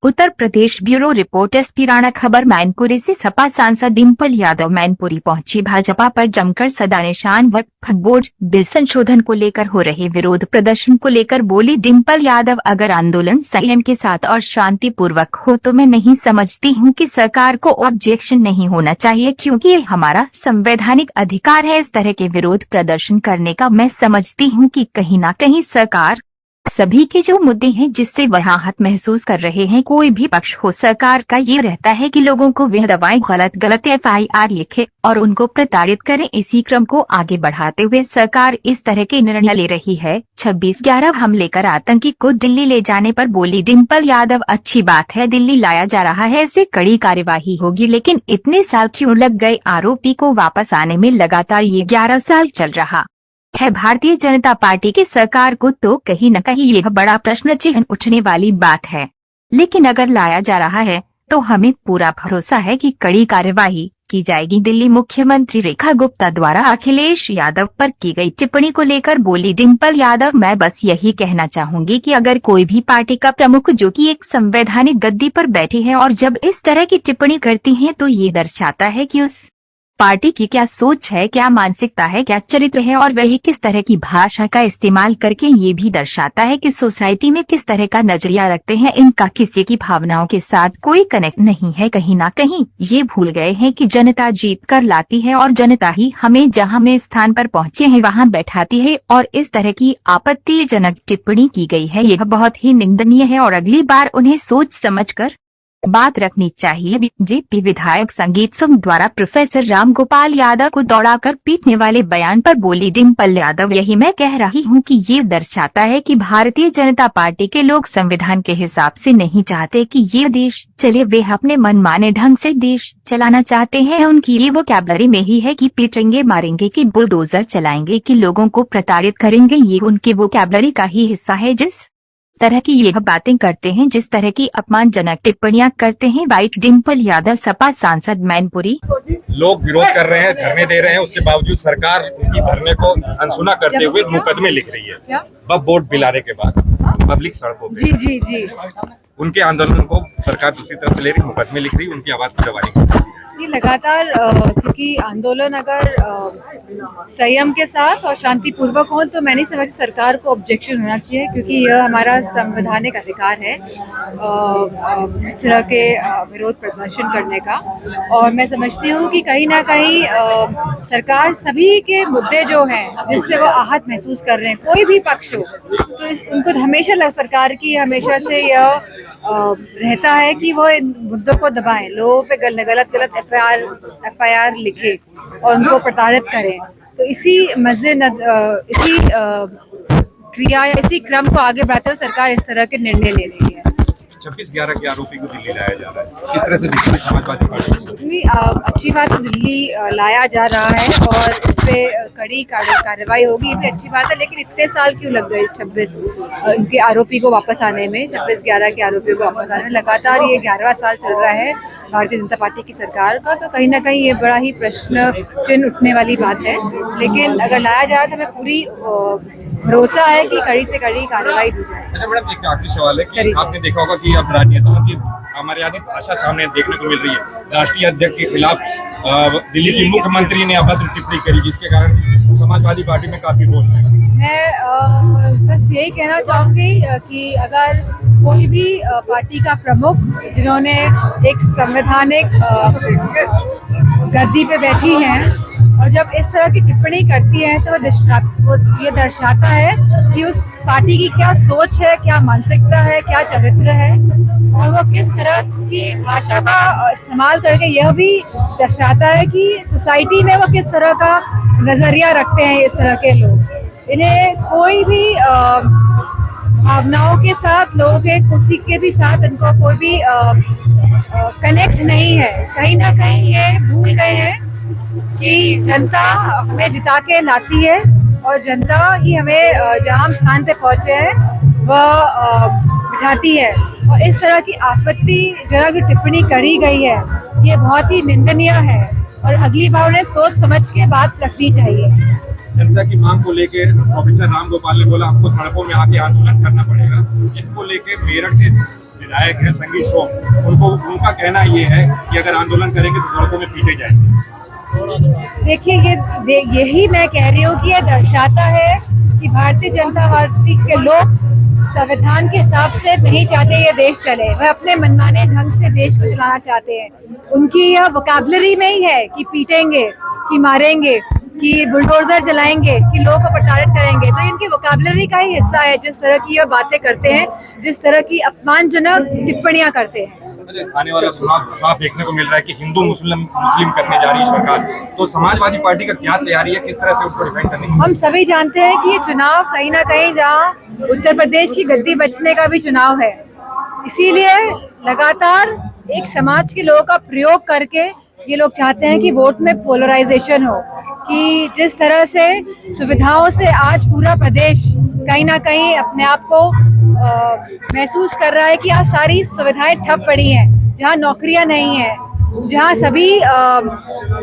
Uttar Pradesh bureau report. SP Rana. खबर मैनपुरी से सपा सांसद डिम्पल यादव मैनपुरी पहुंची। भाजपा पर जमकर सदा निशान। वक्फ बोर्ड बिल संशोधन को लेकर हो रहे विरोध प्रदर्शन को लेकर बोली डिम्पल यादव, अगर आंदोलन संयम के साथ और शांतिपूर्वक हो तो मैं नहीं समझती हूं कि सरकार को ऑब्जेक्शन नहीं होना चाहिए, क्योंकि ये हमारा संवैधानिक अधिकार है इस तरह के विरोध प्रदर्शन करने का। मैं समझती हूं कि कहीं न कहीं सरकार सभी के जो मुद्दे हैं जिससे वह आहत महसूस कर रहे हैं, कोई भी पक्ष हो, सरकार का ये रहता है कि लोगों को वह दवाएं गलत FIR लिखे और उनको प्रताड़ित करें। इसी क्रम को आगे बढ़ाते हुए सरकार इस तरह के निर्णय ले रही है। 26/11 हमले कर आतंकी को दिल्ली ले जाने पर बोली डिम्पल यादव, अच्छी बात है दिल्ली लाया जा रहा है, इससे कड़ी कार्यवाही होगी, लेकिन इतने साल क्यों लग गए? आरोपी को वापस आने में लगातार ये 11 साल चल रहा है भारतीय जनता पार्टी की सरकार को, तो कहीं न कहीं यह बड़ा प्रश्न चिन्ह उठने वाली बात है। लेकिन अगर लाया जा रहा है तो हमें पूरा भरोसा है कि कड़ी कार्यवाही की जाएगी। दिल्ली मुख्यमंत्री रेखा गुप्ता द्वारा अखिलेश यादव पर की गई टिप्पणी को लेकर बोली डिम्पल यादव, मैं बस यही कहना चाहूंगी कि अगर कोई भी पार्टी का प्रमुख जो कि एक संवैधानिक गद्दी पर बैठी है और जब इस तरह की टिप्पणी करती है तो ये दर्शाता है कि उस पार्टी की क्या सोच है, क्या मानसिकता है, क्या चरित्र है और वही किस तरह की भाषा का इस्तेमाल करके ये भी दर्शाता है कि सोसाइटी में किस तरह का नजरिया रखते हैं। इनका किसी की भावनाओं के साथ कोई कनेक्ट नहीं है। कहीं ना कहीं ये भूल गए हैं कि जनता जीत कर लाती है और जनता ही हमें जहां में स्थान पर पहुंचे हैं वहां बैठाती है। और इस तरह की आपत्तिजनक टिप्पणी की गई है, यह बहुत ही निंदनीय है और अगली बार उन्हें सोच समझकर बात रखनी चाहिए। बीजेपी विधायक संगीत सुम द्वारा प्रोफेसर रामगोपाल यादव को दौड़ाकर पीटने वाले बयान पर बोली डिम्पल यादव, यही मैं कह रही हूं कि ये दर्शाता है कि भारतीय जनता पार्टी के लोग संविधान के हिसाब से नहीं चाहते कि ये देश चले, वे अपने मनमाने ढंग से देश चलाना चाहते हैं। उनकी ये वोकैबुलरी में ही है कि पीटेंगे, मारेंगे, कि बुलडोजर चलाएंगे, कि लोगों को प्रताड़ित करेंगे। ये उनकी वोकैबुलरी का ही हिस्सा है। जिस तरह की यह बातें करते हैं, जिस तरह की अपमानजनक टिप्पणियां करते हैं। वाइट डिम्पल यादव, सपा सांसद मैनपुरी। लोग विरोध कर रहे हैं, धरने दे रहे हैं, उसके बावजूद सरकार उनकी धरने को अनसुना करते हुए मुकदमे लिख रही है। वक्फ बोर्ड बिल आने के बाद पब्लिक सड़कों पे जी उनके आंदोलन को सरकार दूसरी तरफ से ले रही, मुकदमे लिख रही, उनकी आवाज की दबानी कर सकती है। ये लगातार क्योंकि आंदोलन अगर संयम के साथ और शांतिपूर्वक हो तो मैं नहीं समझती सरकार को ऑब्जेक्शन होना चाहिए, क्योंकि यह हमारा संवैधानिक अधिकार है इस तरह के विरोध प्रदर्शन करने का। और मैं समझती हूँ कि कहीं ना कहीं सरकार सभी के मुद्दे जो हैं जिससे वो आहत महसूस कर रहे हैं, कोई भी पक्ष हो, तो उनको हमेशा सरकार की हमेशा से यह रहता है कि वो इन मुद्दों को दबाएं, लोगों पे गलत FIR लिखे और उनको प्रताड़ित करें। तो इसी क्रिया या इसी क्रम को आगे बढ़ाते हुए सरकार इस तरह के निर्णय ले रही है। 26/11 के आरोपी को दिल्ली लाया जा रहा है, किस तरह से दिखती है समाजवादी पार्टी? अच्छी बात है, दिल्ली लाया जा रहा है और इस पे कड़ी कार्रवाई होगी, ये भी अच्छी बात है। लेकिन इतने साल क्यों लग गए 26 उनके आरोपी को वापस आने में, 26/11 के आरोपियों को वापस आने में? लगातार ये 11वां साल चल रहा है भारतीय जनता पार्टी की सरकार का, तो कहीं ना कहीं ये बड़ा ही प्रश्न चिन्ह उठने वाली बात है। लेकिन अगर लाया जाए तो हमें पूरी भरोसा है कि कड़ी से कड़ी कार्रवाई दी जाए। अच्छा मैडम, एक आखिरी सवाल है कि आपने देखा होगा कि अब राजनेताओं की हमारे यहाँ भाषा सामने देखने को मिल रही है। राष्ट्रीय अध्यक्ष के खिलाफ दिल्ली की मुख्यमंत्री ने अभद्र टिप्पणी करी, जिसके कारण समाजवादी पार्टी में काफी रोष है। मैं बस यही कहना चाहूँगी कि अगर कोई भी पार्टी का प्रमुख जिन्होंने एक संवैधानिक गद्दी पे बैठी हैं और जब इस तरह की टिप्पणी करती है तो वो ये दर्शाता है कि उस पार्टी की क्या सोच है, क्या मानसिकता है, क्या चरित्र है और वो किस तरह की भाषा का इस्तेमाल करके यह भी दर्शाता है कि सोसाइटी में वो किस तरह का नजरिया रखते हैं। इस तरह के लोग, इन्हें कोई भी भावनाओं के साथ, लोगों के किसी के भी साथ इनको कोई भी कनेक्ट नहीं है। कहीं ना कहीं ये भूल गए हैं कि जनता हमें जिता के लाती है और जनता ही हमें जहाँ हम स्थान पे पहुँचे हैं वह बिठाती है। और इस तरह की आपत्तिजनक जो टिप्पणी करी गई है ये बहुत ही निंदनीय है और अगली बार उन्हें सोच समझ के बात रखनी चाहिए। जनता की मांग को लेकर प्रोफेसर राम गोपाल ने बोला हमको सड़कों में आके आंदोलन करना पड़ेगा, जिसको लेकर मेरठ के विधायक है संगीत सोम, उनका कहना ये है कि अगर आंदोलन करेंगे तो सड़कों में पीटे जाएंगे। देखिए यही मैं कह रही हूँ कि ये दर्शाता है कि भारतीय जनता पार्टी के लोग संविधान के हिसाब से नहीं चाहते ये देश चले, वह अपने मनमाने ढंग से देश को चलाना चाहते हैं। उनकी यह वोकैबुलरी में ही है कि पीटेंगे, कि मारेंगे, कि बुलडोजर चलाएंगे, कि लोगों को प्रताड़ित करेंगे। तो इनकी वोकैबुलरी का ही हिस्सा है जिस तरह की ये बातें करते हैं, जिस तरह की अपमानजनक टिप्पणियां करते हैं। आने वाला चुनाव साफ देखने को मिल रहा है कि हिंदू मुस्लिम करने जा रही है सरकार, तो समाजवादी पार्टी का क्या तैयारी है, किस तरह से उसको डिफेंड करने की? हम सभी जानते हैं कि ये चुनाव कहीं ना कहीं जहाँ उत्तर प्रदेश की गद्दी बचने का भी चुनाव है, इसीलिए लगातार एक समाज के लोगों का प्रयोग करके ये लोग चाहते हैं कि वोट में पोलराइजेशन हो, कि जिस तरह से सुविधाओं से आज पूरा प्रदेश कहीं ना कहीं अपने आप को महसूस कर रहा है कि आज सारी सुविधाएं ठप पड़ी हैं, जहां नौकरियां नहीं हैं, जहां सभी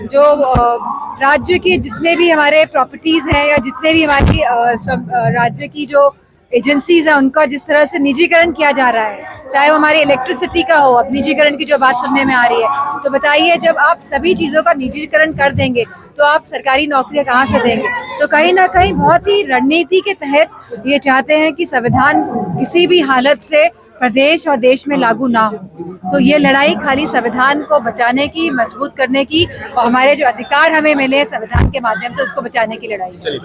जो राज्य की जितने भी हमारे प्रॉपर्टीज हैं या जितने भी हमारी राज्य की जो एजेंसीज हैं उनका जिस तरह से निजीकरण किया जा रहा है, चाहे वो हमारी इलेक्ट्रिसिटी का हो, अब निजीकरण की जो बात सुनने में आ रही है, तो बताइए जब आप सभी चीज़ों का निजीकरण कर देंगे तो आप सरकारी नौकरियां कहाँ से देंगे? तो कहीं ना कहीं बहुत ही रणनीति के तहत ये चाहते हैं कि संविधान किसी भी हालत से प्रदेश और देश में लागू ना हो। तो ये लड़ाई खाली संविधान को बचाने की, मजबूत करने की और हमारे जो अधिकार हमें मिले संविधान के माध्यम से उसको बचाने की लड़ाई है।